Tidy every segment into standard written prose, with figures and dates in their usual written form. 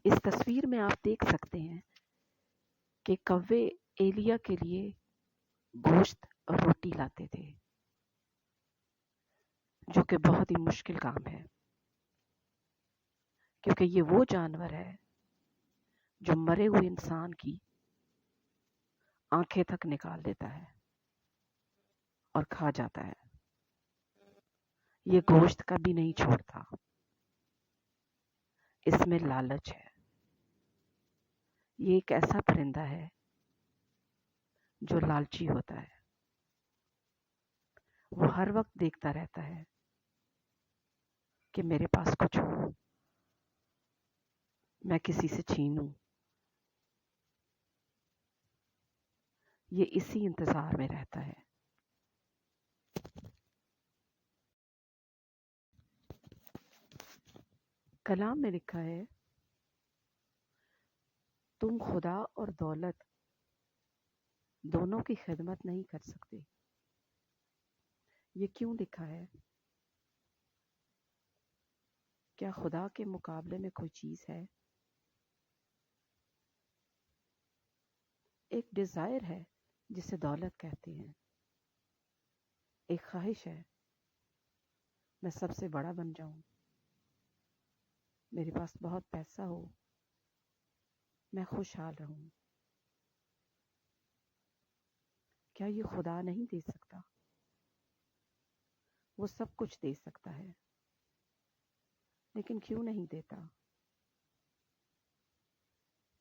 اس تصویر میں آپ دیکھ سکتے ہیں کہ کوے ایلیا کے لیے گوشت اور روٹی لاتے تھے، جو کہ بہت ہی مشکل کام ہے، کیونکہ یہ وہ جانور ہے جو مرے ہوئے انسان کی آنکھیں تک نکال دیتا ہے اور کھا جاتا ہے۔ یہ گوشت کبھی نہیں چھوڑتا، اس میں لالچ ہے۔ یہ ایک ایسا پرندہ ہے جو لالچی ہوتا ہے، وہ ہر وقت دیکھتا رہتا ہے کہ میرے پاس کچھ ہو، میں کسی سے چھینوں۔ یہ اسی انتظار میں رہتا ہے۔ کلام میں لکھا ہے، تم خدا اور دولت دونوں کی خدمت نہیں کر سکتے۔ یہ کیوں لکھا ہے؟ کیا خدا کے مقابلے میں کوئی چیز ہے؟ ایک ڈیزائر ہے جسے دولت کہتے ہیں، ایک خواہش ہے میں سب سے بڑا بن جاؤں، میرے پاس بہت پیسہ ہو، میں خوشحال رہوں۔ کیا یہ خدا نہیں دے سکتا؟ وہ سب کچھ دے سکتا ہے، لیکن کیوں نہیں دیتا؟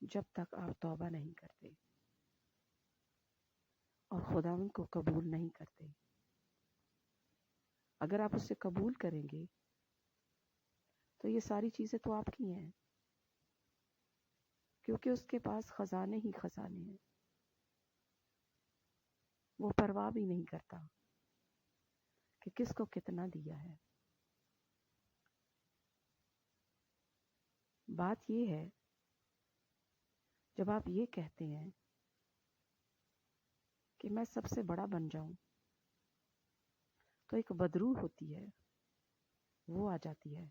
جب تک آپ توبہ نہیں کرتے اور خداوند کو قبول نہیں کرتے۔ اگر آپ اسے قبول کریں گے تو یہ ساری چیزیں تو آپ کی ہیں، کیونکہ اس کے پاس خزانے ہی خزانے ہیں۔ وہ پرواہ بھی نہیں کرتا کہ کس کو کتنا دیا ہے۔ بات یہ ہے، جب آپ یہ کہتے ہیں کہ میں سب سے بڑا بن جاؤں، تو ایک بدرو ہوتی ہے، وہ آ جاتی ہے،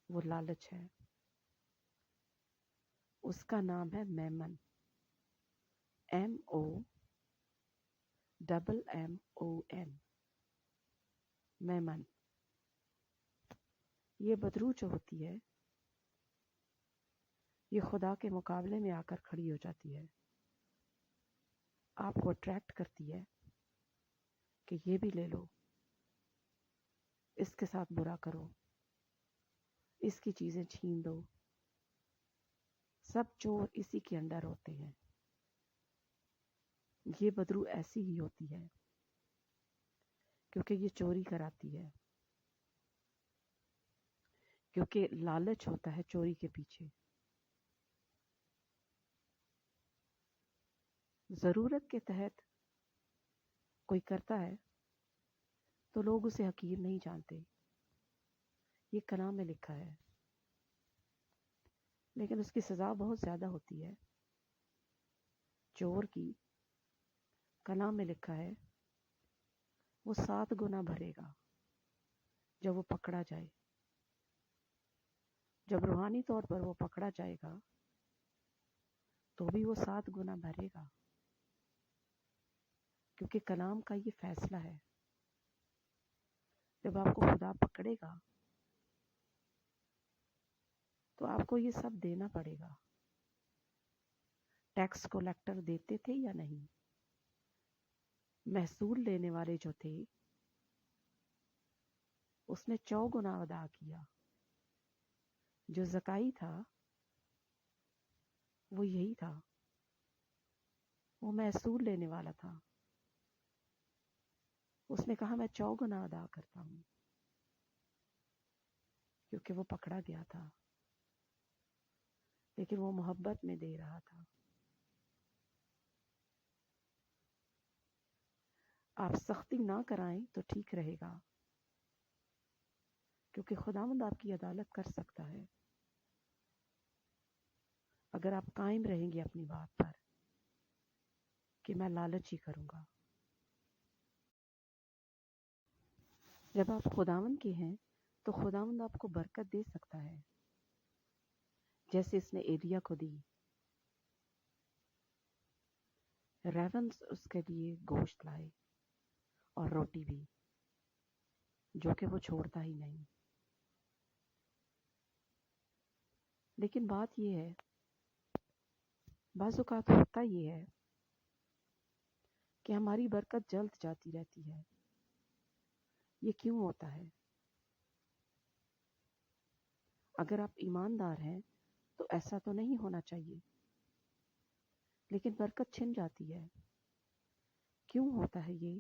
وہ لالچ ہے۔ اس کا نام ہے میمن، MOMMON، میمن۔ یہ بدرو جو ہوتی ہے، یہ خدا کے مقابلے میں آ کر کھڑی ہو جاتی ہے، آپ کو اٹریکٹ کرتی ہے کہ یہ بھی لے لو، اس کے ساتھ برا کرو، اس کی چیزیں چھین دو۔ سب چور اسی کے انڈر ہوتے ہیں۔ یہ بدرو ایسی ہی ہوتی ہے، کیونکہ یہ چوری کراتی ہے، کیونکہ لالچ ہوتا ہے چوری کے پیچھے۔ ضرورت کے تحت کوئی کرتا ہے تو لوگ اسے حقیر نہیں جانتے، یہ کلام میں لکھا ہے، لیکن اس کی سزا بہت زیادہ ہوتی ہے۔ چور کی کلام میں لکھا ہے، وہ 7 گنا بھرے گا جب وہ پکڑا جائے۔ جب روحانی طور پر وہ پکڑا جائے گا تو بھی وہ 7 گنا بھرے گا، کیونکہ کلام کا یہ فیصلہ ہے۔ جب آپ کو خدا پکڑے گا تو آپ کو یہ سب دینا پڑے گا۔ ٹیکس کلیکٹر دیتے تھے یا نہیں؟ محصول لینے والے جو تھے، اس نے 4 گنا ادا کیا۔ جو زکائی تھا وہ یہی تھا، وہ محصول لینے والا تھا، اس نے کہا میں 4 گنا ادا کرتا ہوں، کیونکہ وہ پکڑا گیا تھا، لیکن وہ محبت میں دے رہا تھا۔ آپ سختی نہ کرائیں تو ٹھیک رہے گا، کیونکہ خداوند آپ کی عدالت کر سکتا ہے اگر آپ قائم رہیں گے اپنی بات پر کہ میں لالچ ہی کروں گا۔ جب آپ خداوند کے ہیں تو خداوند آپ کو برکت دے سکتا ہے، جیسے اس نے ایلیا کو دی. ریونز اس کے لیے گوشت لائے اور روٹی بھی، جو کہ وہ چھوڑتا ہی نہیں. لیکن بات یہ ہے، بعض اوقات ہوتا یہ ہے کہ ہماری برکت جلد جاتی رہتی ہے. یہ کیوں ہوتا ہے؟ اگر آپ ایماندار ہیں تو ایسا تو نہیں ہونا چاہیے، لیکن برکت چھن جاتی ہے. کیوں ہوتا ہے یہ؟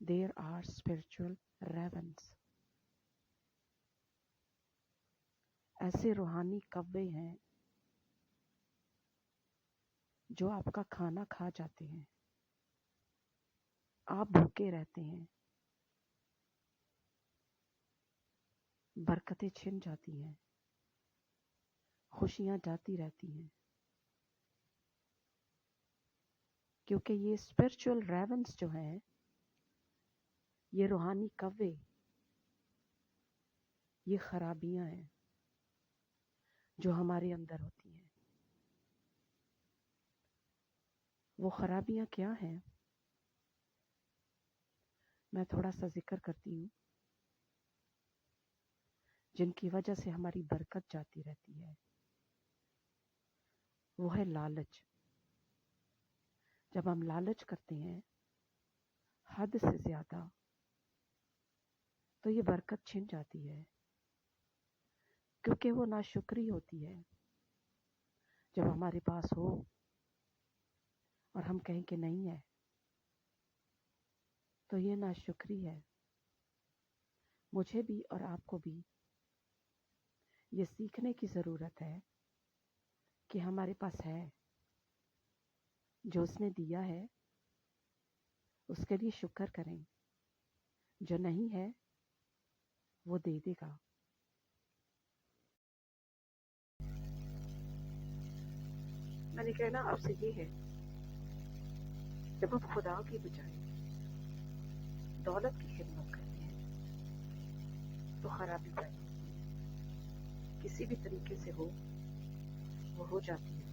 There are spiritual ravens. ایسے روحانی کوے ہیں جو آپ کا کھانا کھا جاتے ہیں. آپ بھوکے رہتے ہیں، برکتیں چھن جاتی ہیں، خوشیاں جاتی رہتی ہیں، کیونکہ یہ اسپرچل ریونز جو ہیں، یہ روحانی کوے، یہ خرابیاں ہیں جو ہمارے اندر ہوتی ہیں. وہ خرابیاں کیا ہیں؟ میں تھوڑا سا ذکر کرتی ہوں، جن کی وجہ سے ہماری برکت جاتی رہتی ہے. وہ ہے لالچ. جب ہم لالچ کرتے ہیں حد سے زیادہ، تو یہ برکت چھن جاتی ہے، کیونکہ وہ ناشکری ہوتی ہے. جب ہمارے پاس ہو اور ہم کہیں کہ نہیں ہے، تو یہ ناشکری ہے. مجھے بھی اور آپ کو بھی یہ سیکھنے کی ضرورت ہے کہ ہمارے پاس ہے، جو اس نے دیا ہے اس کے لیے شکر کریں. جو نہیں ہے وہ دے دے گا. میں نے کہنا آپ سے یہ ہے، جب آپ خدا کی بجائے دولت کی خدمت کرتے ہیں تو خرابی پیدا ہوتی ہے. کسی بھی طریقے سے وہ ہو جاتی ہے.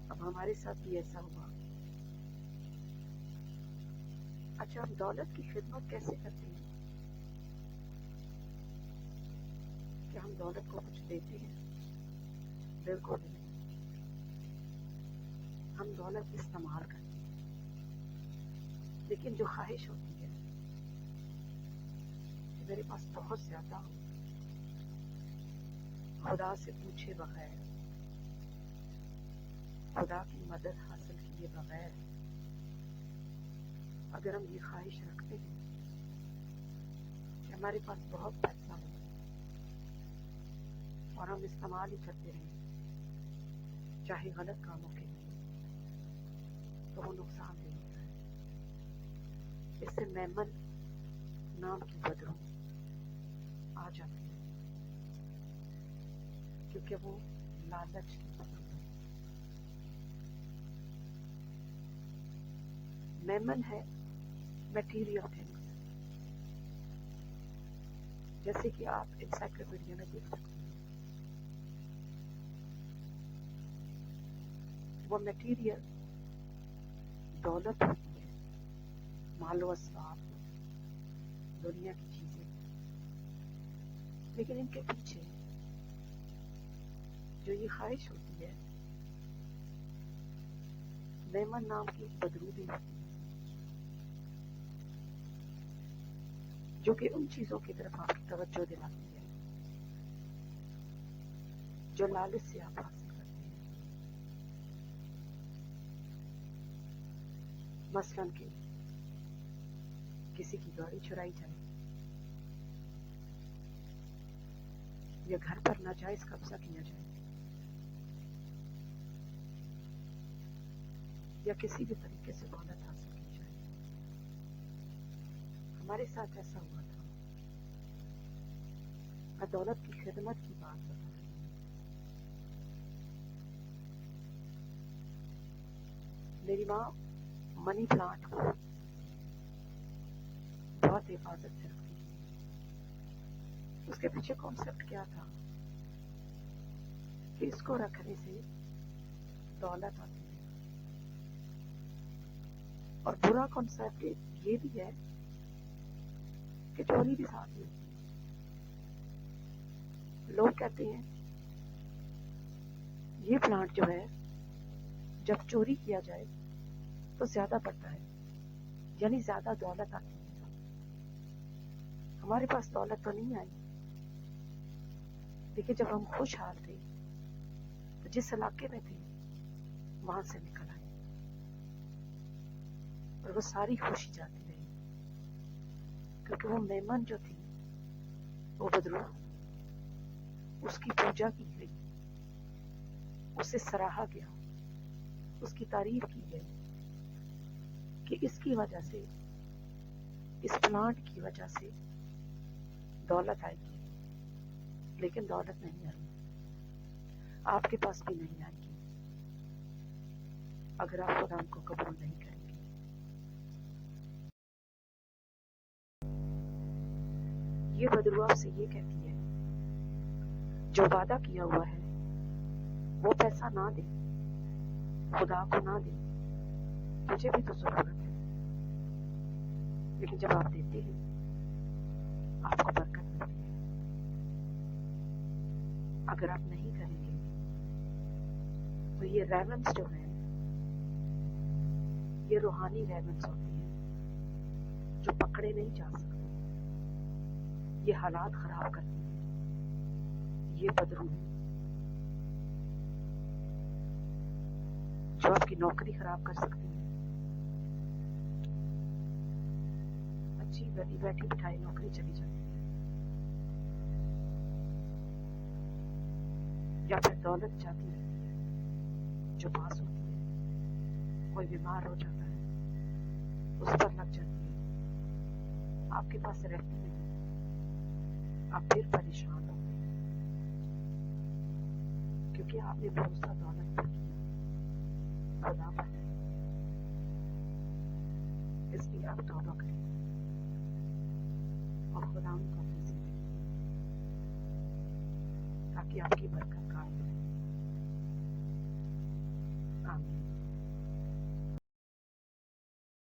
اب ہمارے ساتھ بھی ایسا ہوا. اچھا، ہم دولت کی خدمت کیسے کرتے ہیں؟ کیا ہم دولت کو کچھ دیتے ہیں؟ بالکل نہیں. ہم دولت استعمال کرتے ہیں. لیکن جو خواہش ہوتی ہے کہ میرے پاس بہت زیادہ ہو، خدا سے پوچھے بغیر، خدا کی مدد حاصل کیے بغیر، اگر ہم یہ خواہش رکھتے ہیں کہ ہمارے پاس بہت پیسہ ہو اور ہم استعمال ہی کرتے رہیں، چاہے غلط کاموں کے لیے، تو وہ نقصان دہ ہوتا ہے. اس سے میمن نام کی بدروں آ جاتی ہے، کیونکہ وہ لالچ کی بدروں ہے. میمن ہے میٹیریل تھنگس، جیسے کہ آپ انسائکلوپیڈیا میں دیکھ سکتے ہیں. وہ میٹیریل دولت ہوتی ہے، مال و اسباب، دنیا کی چیزیں، لیکن ان کے پیچھے جو یہ خواہش ہوتی ہے، میمن نام کی بدرو بھی ہوتی ہے، جو کہ ان چیزوں کی طرف آپ کی توجہ دلاتی ہے جو لالچ سے آپ حاصل کرتے ہیں. مثلاً کہ کسی کی گاڑی چرائی جائے، یا گھر پر ناجائز قبضہ کیا جائے، یا کسی بھی طریقے سے دولت حاصل کی جائے. ہمارے ساتھ ایسا ہوا تھا. میں دولت کی خدمت کی بات بتا رہی ہوں. میری ماں منی پلانٹ کو بہت حفاظت سے رکھتی تھی. اس کے پیچھے کانسیپٹ کیا تھا کہ اس کو رکھنے سے دولت آتی ہے. اور برا کانسیپٹ یہ بھی ہے کہ چوری بھی ساتھ میں ہوتی ہے. لوگ کہتے ہیں یہ پلانٹ جو ہے جب چوری کیا جائے تو زیادہ بڑھتا ہے، یعنی زیادہ دولت آتی ہے. ہمارے پاس دولت تو نہیں آئی، لیکن جب ہم خوشحال تھے تو جس علاقے میں تھے وہاں سے نکل آئے اور وہ ساری خوشی جاتی رہی، کیونکہ وہ میمن جو تھی وہ بدرو، اس کی پوجا کی گئی، اسے سراہا گیا، اس کی تعریف کی گئی کہ اس کی وجہ سے، اس پلانٹ کی وجہ سے دولت آئے گی. لیکن دولت نہیں آئی، آپ کے پاس بھی نہیں آئے گی اگر آپ خدا کو قبول نہیں کریں گے. یہ بدرو آپ سے یہ کہتی ہے جو وعدہ کیا ہوا ہے وہ پیسہ نہ دے، خدا کو نہ دے، مجھے بھی تو ضرورت ہے، لیکن جب آپ دیتے ہیں آپ کو برکت ملتی ہے. اگر آپ نہیں کریں گے تو یہ ریونس جو ہیں، یہ روحانی ریونس ہوتی ہیں جو پکڑے نہیں جا سکتے. یہ حالات خراب کرتی ہیں. یہ بدرو ہیں جو آپ کی نوکری خراب کر سکتی ہیں. اچھی گلی بیٹھی بٹھائی نوکری چلی جاتی ہے، یا پھر دولت جاتی ہے جو پاس ہوتی ہے. کوئی بیمار ہو جاتا ہے، اس پر لگ جاتی ہے، آپ کے پاس رہتی نہیں، آپ پھر پریشان ہوتے ہیں کیونکہ آپ نے بھروسہ دولت پر کیا، خدا پر نہیں. اس لیے آپ توبہ کریں اور خدا کو اپنی زندگی تاکہ آپ کی برکت قائم رہے. آمین.